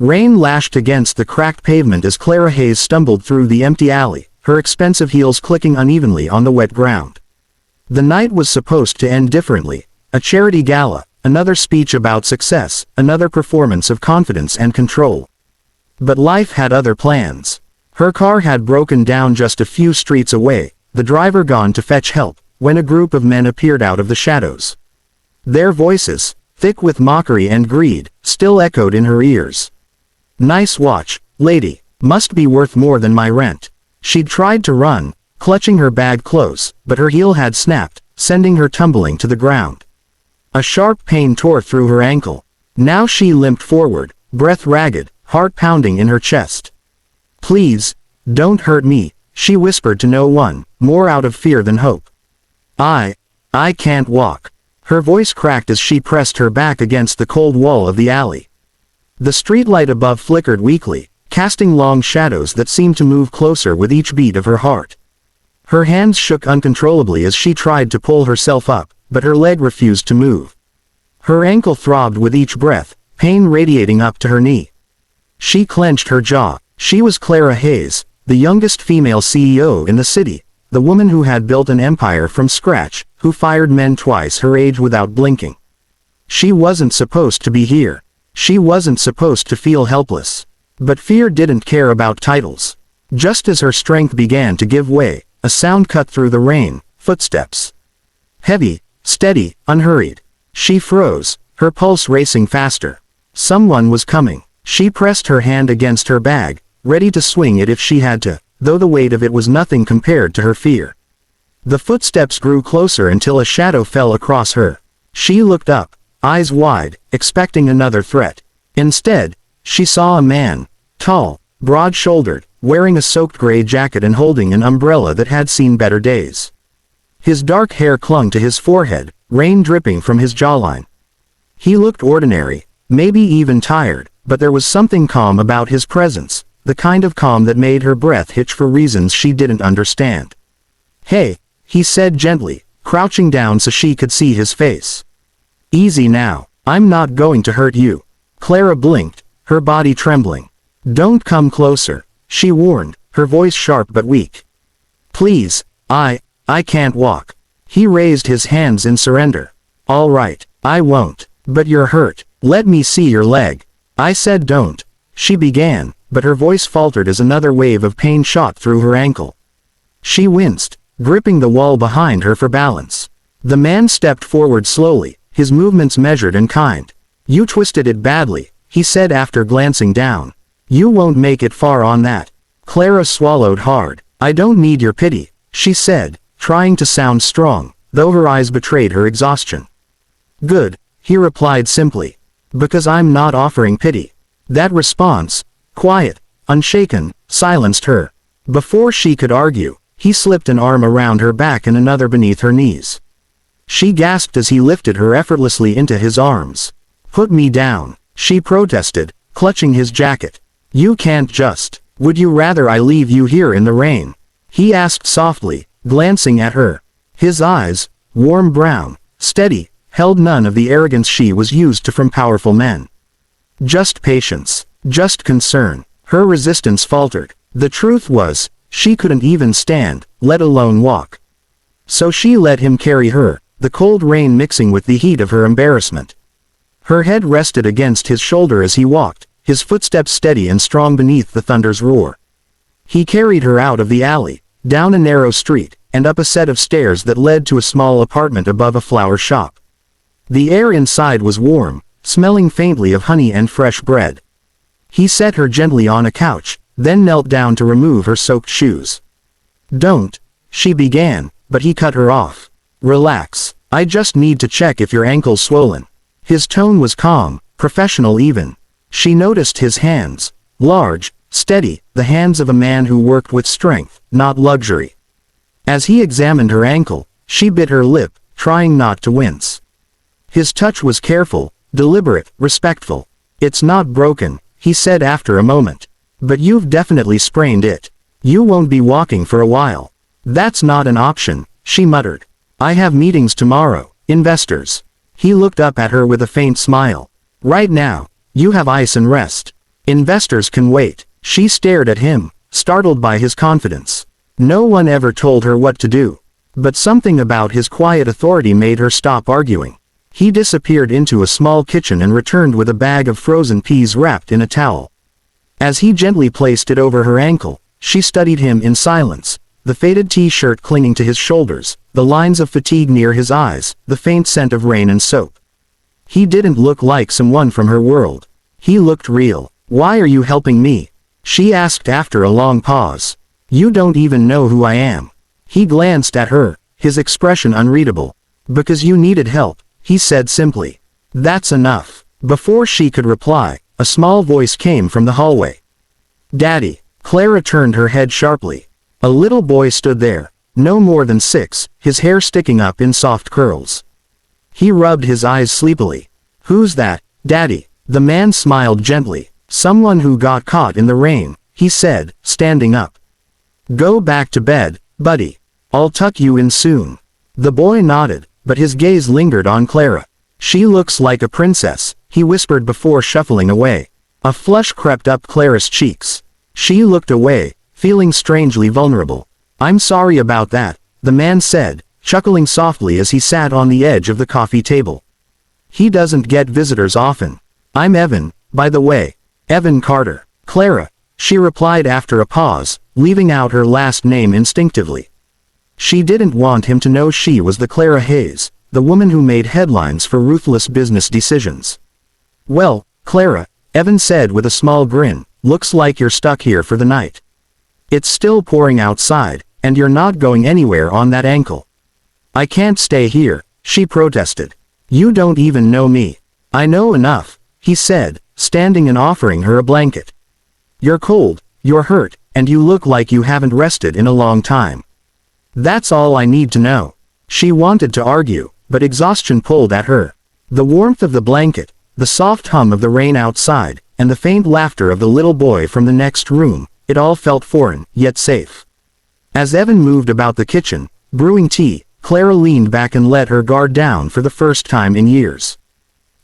Rain lashed against the cracked pavement as Clara Hayes stumbled through the empty alley, her expensive heels clicking unevenly on the wet ground. The night was supposed to end differently. A charity gala, another speech about success, another performance of confidence and control. But life had other plans. Her car had broken down just a few streets away, the driver gone to fetch help, when a group of men appeared out of the shadows. Their voices, thick with mockery and greed, still echoed in her ears. "Nice watch, lady. Must be worth more than my rent." She'd tried to run, clutching her bag close, but her heel had snapped, sending her tumbling to the ground. A sharp pain tore through her ankle. Now she limped forward, breath ragged, heart pounding in her chest. "Please, don't hurt me," she whispered to no one, more out of fear than hope. I can't walk." Her voice cracked as she pressed her back against the cold wall of the alley. The streetlight above flickered weakly, casting long shadows that seemed to move closer with each beat of her heart. Her hands shook uncontrollably as she tried to pull herself up, but her leg refused to move. Her ankle throbbed with each breath, pain radiating up to her knee. She clenched her jaw. She was Clara Hayes, the youngest female CEO in the city, the woman who had built an empire from scratch, who fired men twice her age without blinking. She wasn't supposed to be here. She wasn't supposed to feel helpless. But fear didn't care about titles. Just as her strength began to give way, a sound cut through the rain, footsteps. Heavy, steady, unhurried. She froze, her pulse racing faster. Someone was coming. She pressed her hand against her bag, ready to swing it if she had to, though the weight of it was nothing compared to her fear. The footsteps grew closer until a shadow fell across her. She looked up, eyes wide, expecting another threat. Instead, she saw a man, tall, broad-shouldered, wearing a soaked gray jacket and holding an umbrella that had seen better days. His dark hair clung to his forehead, rain dripping from his jawline. He looked ordinary, maybe even tired, but there was something calm about his presence, the kind of calm that made her breath hitch for reasons she didn't understand. "Hey," he said gently, crouching down so she could see his face. "Easy now, I'm not going to hurt you." Clara blinked, her body trembling. "Don't come closer," she warned, her voice sharp but weak. "Please, I can't walk." He raised his hands in surrender. "All right, I won't. But you're hurt. Let me see your leg." "I said don't," she began, but her voice faltered as another wave of pain shot through her ankle. She winced, gripping the wall behind her for balance. The man stepped forward slowly, his movements measured and kind. "You twisted it badly," he said after glancing down. "You won't make it far on that." Clara swallowed hard. "I don't need your pity," she said, trying to sound strong, though her eyes betrayed her exhaustion. "Good," he replied simply. "Because I'm not offering pity." That response, quiet, unshaken, silenced her. Before she could argue, he slipped an arm around her back and another beneath her knees. She gasped as he lifted her effortlessly into his arms. "Put me down," she protested, clutching his jacket. "You can't just. Would you rather I leave you here in the rain?" he asked softly, glancing at her. His eyes, warm brown, steady, held none of the arrogance she was used to from powerful men. Just patience, just concern. Her resistance faltered. The truth was, she couldn't even stand, let alone walk. So she let him carry her, the cold rain mixing with the heat of her embarrassment. Her head rested against his shoulder as he walked, his footsteps steady and strong beneath the thunder's roar. He carried her out of the alley, down a narrow street, and up a set of stairs that led to a small apartment above a flower shop. The air inside was warm, smelling faintly of honey and fresh bread. He set her gently on a couch, then knelt down to remove her soaked shoes. "Don't," she began, but he cut her off. "Relax, I just need to check if your ankle's swollen." His tone was calm, professional even. She noticed his hands, large, steady, the hands of a man who worked with strength, not luxury. As he examined her ankle, she bit her lip, trying not to wince. His touch was careful, deliberate, respectful. "It's not broken," he said after a moment. "But you've definitely sprained it. You won't be walking for a while." "That's not an option," she muttered. "I have meetings tomorrow, investors." He looked up at her with a faint smile. "Right now, you have ice and rest." Investors can wait. She stared at him, startled by his confidence. No one ever told her what to do. But something about his quiet authority made her stop arguing. He disappeared into a small kitchen and returned with a bag of frozen peas wrapped in a towel. As he gently placed it over her ankle, she studied him in silence, the faded t-shirt clinging to his shoulders, the lines of fatigue near his eyes, the faint scent of rain and soap. He didn't look like someone from her world. He looked real. "Why are you helping me?" she asked after a long pause. "You don't even know who I am." He glanced at her, his expression unreadable. "Because you needed help," he said simply. "That's enough." Before she could reply, a small voice came from the hallway. "Daddy." Clara turned her head sharply. A little boy stood there, no more than 6, his hair sticking up in soft curls. He rubbed his eyes sleepily. "Who's that, Daddy?" The man smiled gently. "Someone who got caught in the rain," he said, standing up. "Go back to bed, buddy. I'll tuck you in soon." The boy nodded, but his gaze lingered on Clara. "She looks like a princess," he whispered before shuffling away. A flush crept up Clara's cheeks. She looked away, feeling strangely vulnerable. "I'm sorry about that," the man said, chuckling softly as he sat on the edge of the coffee table. "He doesn't get visitors often. I'm Evan, by the way. Evan Carter." "Clara," she replied after a pause, leaving out her last name instinctively. She didn't want him to know she was the Clara Hayes, the woman who made headlines for ruthless business decisions. "Well, Clara," Evan said with a small grin, "looks like you're stuck here for the night. It's still pouring outside, and you're not going anywhere on that ankle." "I can't stay here," she protested. "You don't even know me." "I know enough," he said, standing and offering her a blanket. "You're cold, you're hurt, and you look like you haven't rested in a long time. That's all I need to know." She wanted to argue, but exhaustion pulled at her. The warmth of the blanket, the soft hum of the rain outside, and the faint laughter of the little boy from the next room, it all felt foreign, yet safe. As Evan moved about the kitchen, brewing tea, Clara leaned back and let her guard down for the first time in years.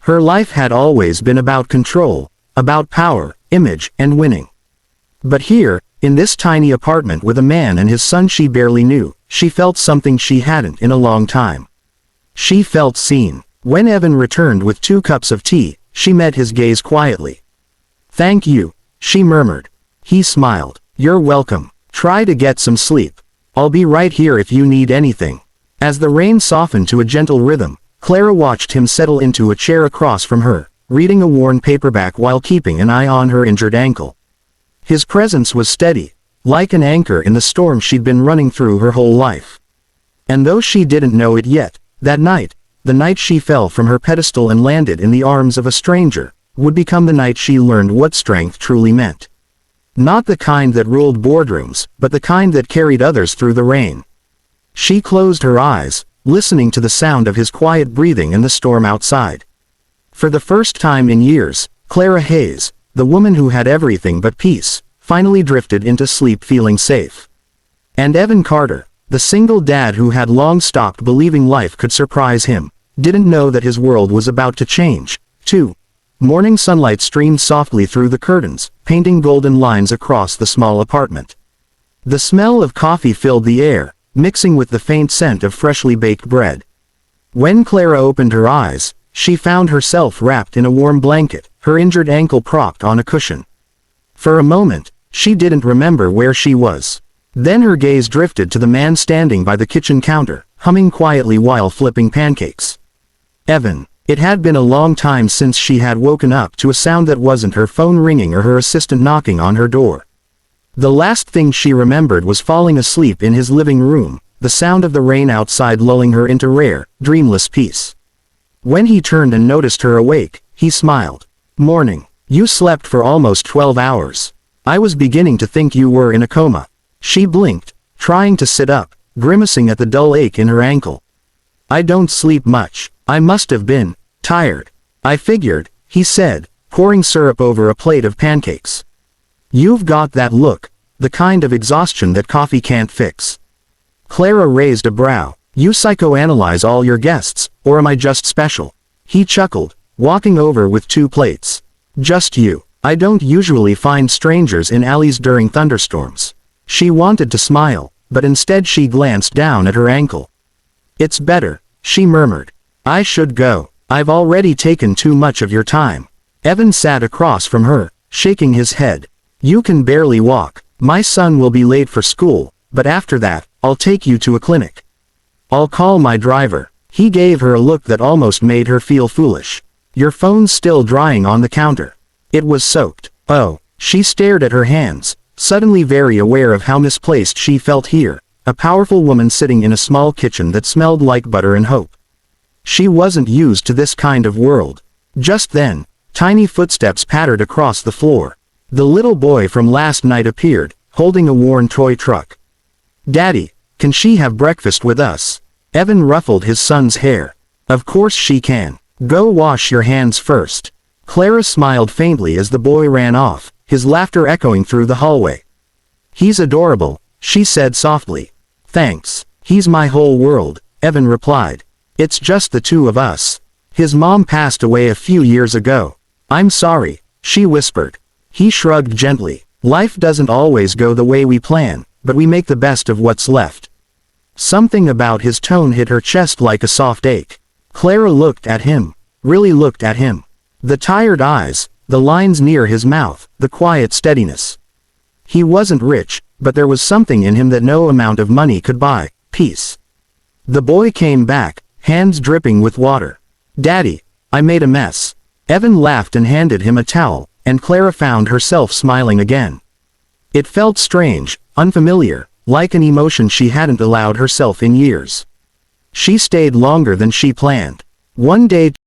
Her life had always been about control, about power, image, and winning. But here, in this tiny apartment with a man and his son she barely knew, she felt something she hadn't in a long time. She felt seen. When Evan returned with 2 cups of tea, she met his gaze quietly. "Thank you," she murmured. He smiled. "You're welcome. Try to get some sleep. I'll be right here if you need anything." As the rain softened to a gentle rhythm, Clara watched him settle into a chair across from her, reading a worn paperback while keeping an eye on her injured ankle. His presence was steady, like an anchor in the storm she'd been running through her whole life. And though she didn't know it yet, that night, the night she fell from her pedestal and landed in the arms of a stranger, would become the night she learned what strength truly meant. Not the kind that ruled boardrooms, but the kind that carried others through the rain. She closed her eyes, listening to the sound of his quiet breathing and the storm outside. For the first time in years, Clara Hayes, the woman who had everything but peace, finally drifted into sleep feeling safe. And Evan Carter, the single dad who had long stopped believing life could surprise him, didn't know that his world was about to change, too. Morning sunlight streamed softly through the curtains, painting golden lines across the small apartment. The smell of coffee filled the air, mixing with the faint scent of freshly baked bread. When Clara opened her eyes, she found herself wrapped in a warm blanket, her injured ankle propped on a cushion. For a moment, she didn't remember where she was. Then her gaze drifted to the man standing by the kitchen counter, humming quietly while flipping pancakes. Evan. It had been a long time since she had woken up to a sound that wasn't her phone ringing or her assistant knocking on her door. The last thing she remembered was falling asleep in his living room, the sound of the rain outside lulling her into rare, dreamless peace. When he turned and noticed her awake, he smiled. "Morning. You slept for almost 12 hours. I was beginning to think you were in a coma." She blinked, trying to sit up, grimacing at the dull ache in her ankle. "I don't sleep much. I must have been tired. I figured," he said, pouring syrup over a plate of pancakes. "You've got that look, the kind of exhaustion that coffee can't fix." Clara raised a brow. "You psychoanalyze all your guests, or am I just special?" He chuckled, walking over with 2 plates. "Just you. I don't usually find strangers in alleys during thunderstorms. She wanted to smile, but instead she glanced down at her ankle. It's better, she murmured. I should go. I've already taken too much of your time. Evan sat across from her, shaking his head. You can barely walk. My son will be late for school, but after that, I'll take you to a clinic. I'll call my driver. He gave her a look that almost made her feel foolish. Your phone's still drying on the counter. It was soaked. Oh, she stared at her hands, suddenly very aware of how misplaced she felt here, a powerful woman sitting in a small kitchen that smelled like butter and hope. She wasn't used to this kind of world. Just then, tiny footsteps pattered across the floor. The little boy from last night appeared, holding a worn toy truck. Daddy, can she have breakfast with us? Evan ruffled his son's hair. Of course she can. Go wash your hands first. Clara smiled faintly as the boy ran off, his laughter echoing through the hallway. He's adorable, she said softly. Thanks. He's my whole world, Evan replied. It's just the two of us. His mom passed away a few years ago. I'm sorry, she whispered. He shrugged gently. Life doesn't always go the way we plan, but we make the best of what's left. Something about his tone hit her chest like a soft ache. Clara looked at him. Really looked at him. The tired eyes, the lines near his mouth, the quiet steadiness. He wasn't rich, but there was something in him that no amount of money could buy. Peace. The boy came back, hands dripping with water. Daddy, I made a mess. Evan laughed and handed him a towel, and Clara found herself smiling again. It felt strange, unfamiliar, like an emotion she hadn't allowed herself in years. She stayed longer than she planned. One day